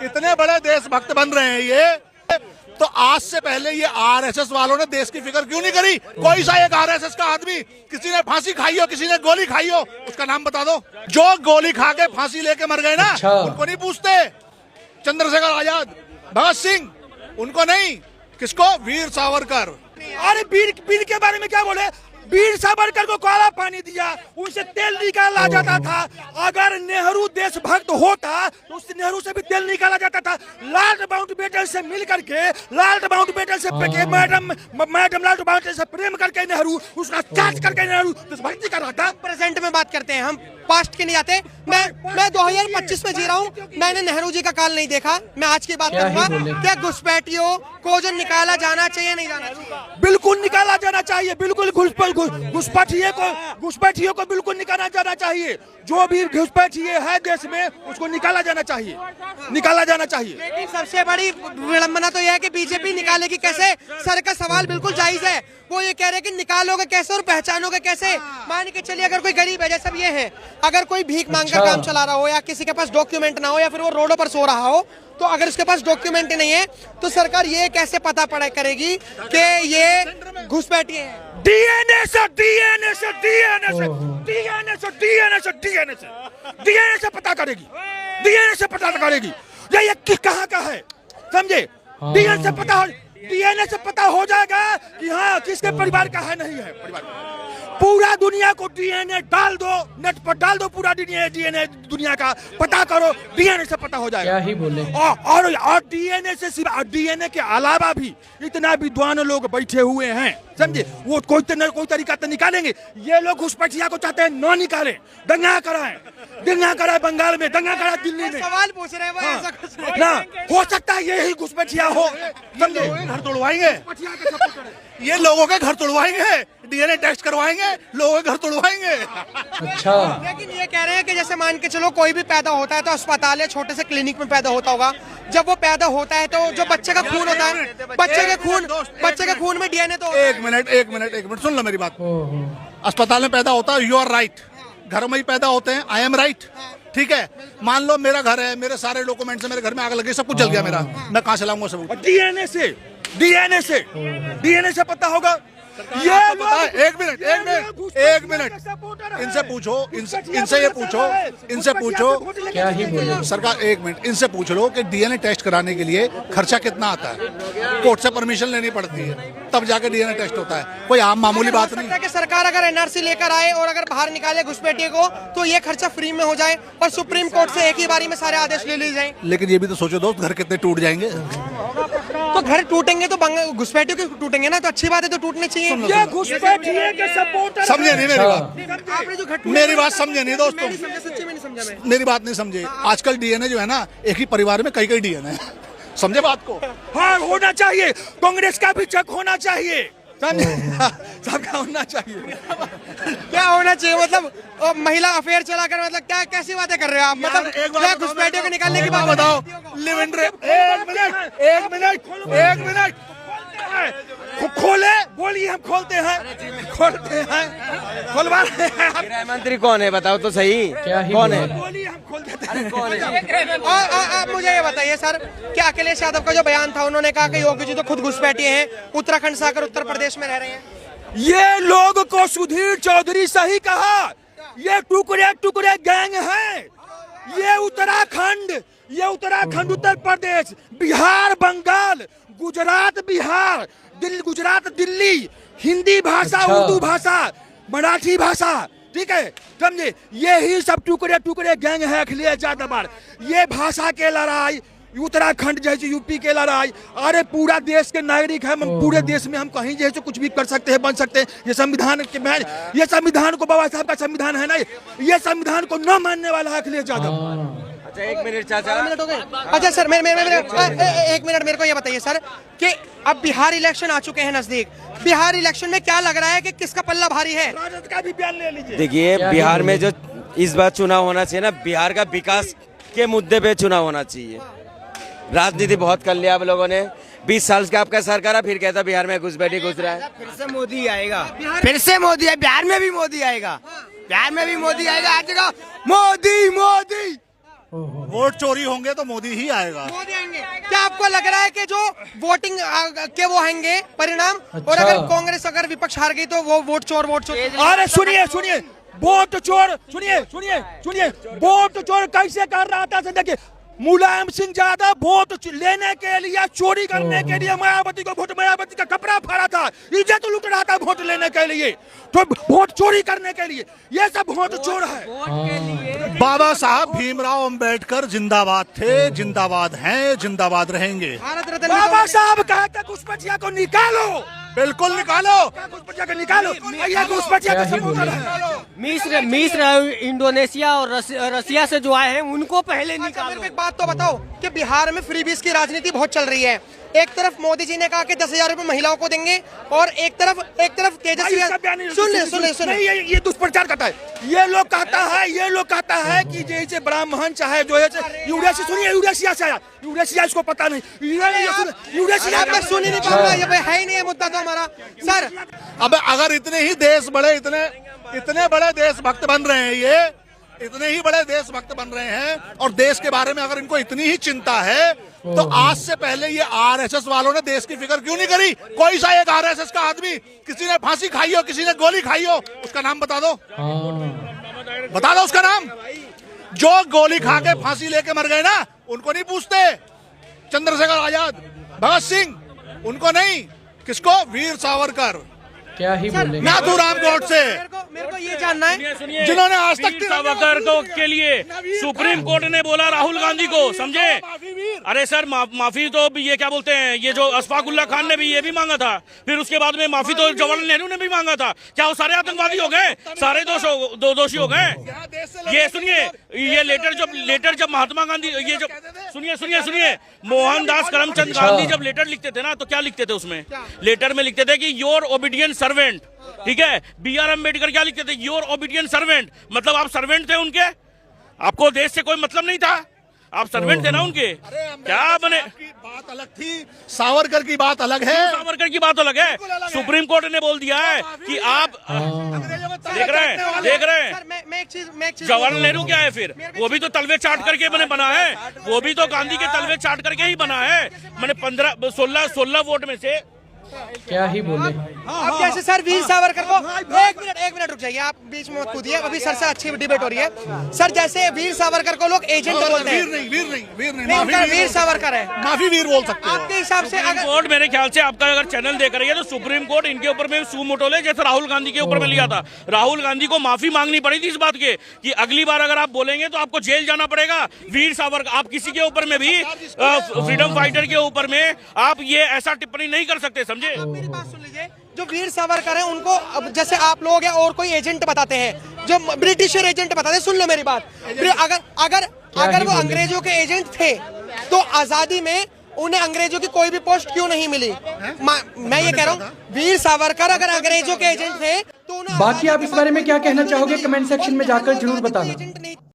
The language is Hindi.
इतने बड़े देशभक्त बन रहे हैं ये, तो आज से पहले ये आरएसएस वालों ने देश की फिक्र क्यों नहीं करी? कोई सा एक आरएसएस का आदमी, किसी ने फांसी खाई हो, किसी ने गोली खाई हो, उसका नाम बता दो। जो गोली खा के फांसी लेके मर गए ना, उनको नहीं पूछते। चंद्रशेखर आजाद, भगत सिंह, उनको नहीं। किसको? वीर सावरकर। अरे वीर के बारे में क्या बोले? वीर सावरकर को काला पानी दिया, उनसे तेल निकाला जाता था। अगर नेहरू देशभक्त होता तो उससे नेहरू से भी तेल निकाला जाता था। लॉर्ड माउंटबेटन से मिल करके, लॉर्ड माउंटबेटन से मैडम लॉर्ड माउंटबेटन से प्रेम करके नेहरू, उसका चार्ज करके नेहरू देशभक्ति कर रहा था। प्रेजेंट में बात करते हैं हम, पास्ट के नहीं जाते। मैं 2025 में जी रहा हूँ, मैंने नेहरू जी का काल नहीं देखा। मैं आज की बात करूंगा, क्या घुसपैठियों को जो निकाला जाना चाहिए नहीं जाना चाहिए? बिल्कुल निकाला जाना चाहिए, बिल्कुल घुसपैठियों को बिल्कुल निकाला जाना चाहिए। जो भी घुसपैठिए है देश में, उसको निकाला जाना चाहिए, निकाला जाना चाहिए। लेकिन सबसे बड़ी विडंबना तो यह है कि बीजेपी निकालेगी कैसे? सर का सवाल बिल्कुल जायज है। वो ये कह रहे हैं कि निकालोगे कैसे और पहचानोगे कैसे? मान के चलिए अगर कोई गरीब है, जैसे ये है, अगर कोई भीख मांगकर काम चला रहा हो, या किसी के पास डॉक्यूमेंट ना हो, या फिर वो रोडों पर सो रहा हो, तो अगर उसके पास डॉक्यूमेंट नहीं है तो सरकार ये कैसे पता पड़ा करेगी कि ये घुसपैठी है? डीएनए से पता करेगी, डीएनए से पता करेगी ये कहाँ का है, समझे? डीएनए से पता हो जाएगा कि हाँ किसके परिवार का है, नहीं है परिवार। पूरा दुनिया को डीएनए डाल दो, नेट पर डाल दो, पूरा डीएनए दुनिया का पता करो, डीएनए से पता हो जाएगा। क्या ही बोले। और डीएनए से सिर्फ डीएनए के अलावा भी इतना विद्वान लोग बैठे हुए हैं, समझे? वो कोई तरीका तो निकालेंगे। ये लोग घुसपैठिया को चाहते हैं न निकालें, दंगा कराए बंगाल में, दंगा कराए दिल्ली में। सवाल पूछ रहे हैं वो, ऐसा कुछ नहीं। ना हो सकता है यही घुसपैठिया हो, समझे? घर तोड़वाएंगे, ये लोगों के घर तोड़वाएंगे, डीएनए टेस्ट करवाएंगे, लोगों के घर तोड़वाएंगे। अच्छा, लेकिन ये कह रहे हैं कि जैसे मान के चलो कोई भी पैदा होता है तो अस्पताल या छोटे से क्लिनिक में पैदा होता होगा। जब वो पैदा होता है तो जो बच्चे का खून होता है, बच्चे के खून में डीएनए तो एक मिनट सुन लो मेरी बात। अस्पताल में पैदा होता है, यू आर राइट। घर में ही पैदा होते हैं, आई एम राइट। ठीक है, मान लो मेरा घर है, मेरे सारे डॉक्यूमेंट्स है, मेरे घर में आग लगी, सब कुछ जल गया मेरा, मैं कहाँ से लाऊंगा सबूत? डीएनए से पता होगा। ये एक मिनट इनसे पूछो क्या ही बोले। सरकार, एक मिनट इनसे पूछ लो कि डीएनए टेस्ट कराने के लिए खर्चा कितना आता है? कोर्ट से परमिशन लेनी पड़ती है, तब जाके डीएनए टेस्ट होता है। कोई आम मामूली बात नहीं है कि सरकार अगर एनआरसी लेकर आए और अगर बाहर निकाले घुसपैठिए को, तो ये खर्चा फ्री में हो जाए और सुप्रीम कोर्ट से एक ही बारी में सारे आदेश ले लिए जाए। लेकिन ये भी तो सोचो दोस्त, घर कितने टूट जाएंगे। तो घर टूटेंगे तो घुसपैठियों के टूटेंगे ना, तो अच्छी बात है, तो टूटने चाहिए। ये घुसपैठिए के सपोर्टर समझे नहीं मेरी बात? आपने जो घटना, मेरी बात समझे नहीं दोस्तों, सच्ची में नहीं समझा मैं। मेरी बात नहीं समझे। आजकल डीएनए जो है ना, एक ही परिवार में कई डीएनए है, समझे बात को? हाँ होना चाहिए, कांग्रेस का भी चेक होना चाहिए, सबका होना चाहिए। क्या होना चाहिए मतलब? महिला अफेयर चलाकर, मतलब क्या कैसी बातें कर रहे हो आप? मतलब क्या घुसपैठियों को निकालने की बात बताओ? लिव इन एक मिनट खोले, बोलिए, हम खोलते हैं, खोलवा रहे हैं। गृह मंत्री कौन है बताओ तो सही, क्या ही कौन है? बोलिए, हम खोल देते हैं। कौन है? आप मुझे ये बताइए सर, कि अखिलेश यादव का जो बयान था, उन्होंने कहा कि योगी जी तो खुद घुसपैठिए हैं, उत्तराखंड से आकर उत्तर प्रदेश में रह रहे हैं। ये लोग को सुधीर चौधरी सही कहा, ये टुकड़े गैंग हैं। ये उत्तराखंड, उत्तर प्रदेश, बिहार, बंगाल, गुजरात, बिहार, दिल्ली, हिंदी भाषा, उर्दू भाषा, मराठी भाषा, ठीक है, समझे? ये ही सब टुकड़े गैंग है अखिलेश यादव। ये भाषा के लड़ाई, उत्तराखंड जैसे यूपी के लड़ाई, अरे पूरा देश के नागरिक है, पूरे देश में हम कहीं जैसे कुछ भी कर सकते हैं, बन सकते हैं। ये संविधान को, बाबा साहब का संविधान है ना, ये संविधान को न मानने वाला है अखिलेश यादव। अच्छा एक मिनट चाचा, मिनट हो गए। अच्छा सर, एक मिनट मेरे को ये बताइए सर, कि अब बिहार इलेक्शन आ चुके हैं नजदीक, बिहार इलेक्शन में क्या लग रहा है कि किसका पल्ला भारी है? राजद का भी बयान ले लीजिए। देखिए बिहार में जो इस बार चुनाव होना चाहिए ना, बिहार का विकास के मुद्दे पे चुनाव होना चाहिए। राजनीति बहुत कर लिया आप लोगों ने, 20 साल का आपका सरकार, फिर कहता बिहार में घुसपैठी घुस रहा है। फिर से मोदी आएगा, बिहार में भी मोदी आएगा, हर जगह मोदी। वोट चोरी होंगे तो मोदी ही आएगा। मोदी आएंगे। क्या आपको लग रहा है कि जो वोटिंग के वो आएंगे परिणाम, और अच्छा। अगर कांग्रेस अगर विपक्ष हार गई तो वो वोट चोर अरे सुनिए सुनिए, वोट चोर, सुनिए सुनिए सुनिए, वोट चोर कैसे कर रहा था? देखिए, मुलायम सिंह यादव वोट लेने के लिए, चोरी करने के लिए मायावती को वोट, मायावती का कपड़ा फाड़ा था, इज्जत लूट रहा था वोट लेने के लिए, तो वोट चोरी करने के लिए, ये सब वोट चोर है। बाबा साहब भीमराव अंबेडकर जिंदाबाद थे, जिंदाबाद हैं, जिंदाबाद रहेंगे। भारत रत्न बाबा साहब कहते घुसपैठिया को निकालो, बिल्कुल निकालो, घुसपैठिया को निकालो, ये घुसपैठिया का सपोर्टर है। मिस्र इंडोनेशिया और रसिया से जो आए हैं उनको पहले अच्छा, मेरे निकालो। को एक बात तो बताओ कि बिहार में फ्रीबीज की राजनीति बहुत चल रही है। एक तरफ मोदी जी ने कहा कि 10,000 रुपए महिलाओं को देंगे, और एक तरफ तेजस्वी, सुन नहीं, ये दुष्प्रचार करता है। ये लोग कहता है कि जैसे ब्राह्मण चाहे जो है यूरेशिया, सुनिए यूरेशिया से आया, यूरेशिया इसको पता नहीं, यूरेशिया मैं सुन ही नहीं पाऊंगा, ये भाई है ही नहीं है मुद्दा तो हमारा सर। अब अगर इतने ही देश बड़े, इतने बड़े देशभक्त बन रहे हैं, ये इतने ही बड़े देशभक्त बन रहे हैं, और देश के बारे में अगर इनको इतनी ही चिंता है, तो आज से पहले ये आरएसएस वालों ने देश की फिक्र क्यों नहीं करी? कोई सा एक आरएसएस का आदमी, किसी ने फांसी खाई हो, किसी ने गोली खाई हो, उसका नाम बता दो, बता दो उसका नाम। जो गोली खा के फांसी लेके मर गए ना, उनको नहीं पूछते। चंद्रशेखर आजाद, भगत सिंह, उनको नहीं, किसको? वीर सावरकर, क्या ही बोलेंगे। नाथूराम गोडसे, मेरे को ये जानना है, जिन्होंने आज तक वीर सावरकर को के लिए सुप्रीम कोर्ट ने बोला राहुल गांधी को, समझे? अरे सर माफी तो ये क्या बोलते हैं, ये जो अशफाकुल्ला खान ने भी ये भी मांगा था, फिर उसके बाद में माफी तो जवाहरलाल नेहरू ने भी मांगा था। क्या वो सारे आतंकवादी हो गए, सारे दोषी हो गए? ये सुनिए, ये लेटर जब महात्मा गांधी, ये जो सुनिए मोहनदास करमचंद गांधी जब लेटर लिखते थे ना, तो क्या लिखते थे उसमें? लेटर में लिखते थे कि योर ओबीडियंट सर्वेंट, ठीक है। बीआर अम्बेडकर क्या लिखते थे? योर ओबीडियंट सर्वेंट, मतलब आप सर्वेंट थे उनके, आपको देश से कोई मतलब नहीं था, आप सर्वेंट थे ना उनके। क्या बने? बात अलग थी, सावरकर की बात अलग है, सावरकर की बात अलग है। सुप्रीम कोर्ट ने बोल दिया है कि आप देख रहे हैं सर मैं एक चीज जवाहरलाल नेहरू क्या है फिर? वो भी तो तलवे चाट करके मैंने बना है, वो भी तो गांधी के तलवे चाट करके ही बना है। मैंने 16 वोट में से क्या ही बोले। अब जैसे सर वीर सावरकर को, एक मिनट रुक जाइए, आप बीच में मत कूदिए, अभी सर से अच्छी डिबेट हो रही है। सर जैसे वीर सावरकर को लोग एजेंट बोलते हैं, वीर नहीं, नहीं, उनका वीर सावरकर है, माफी वीर बोल सकते हो। आपके हिसाब से सुप्रीम अगर कोर्ट, मेरे ख्याल से आपका अगर चैनल देख रही है तो सुप्रीम कोर्ट इनके ऊपर में सू मोटो ले, जैसे राहुल गांधी के ऊपर में लिया था। राहुल गांधी को माफी मांगनी पड़ी थी इस बात के कि अगली बार अगर आप बोलेंगे तो आपको जेल जाना पड़ेगा। वीर सावरकर, आप किसी के ऊपर में भी, फ्रीडम फाइटर के ऊपर में आप ये ऐसा टिप्पणी नहीं कर सकते, समझे? मेरी बात सुन लीजिए, जो वीर सावरकर है उनको अब जैसे आप लोग हैं और कोई एजेंट बताते हैं, जो ब्रिटिशर एजेंट बताते हैं, सुन लो मेरी बात, अगर वो अंग्रेजों के एजेंट थे तो आजादी में उन्हें अंग्रेजों की कोई भी पोस्ट क्यों नहीं मिली? मैं ये कह रहा हूँ, वीर सावरकर अगर अंग्रेजों के एजेंट थे तो उन्हें बाकी आप इस बारे में क्या कहना चाहोगे, कमेंट सेक्शन में जाकर जरूर बताना।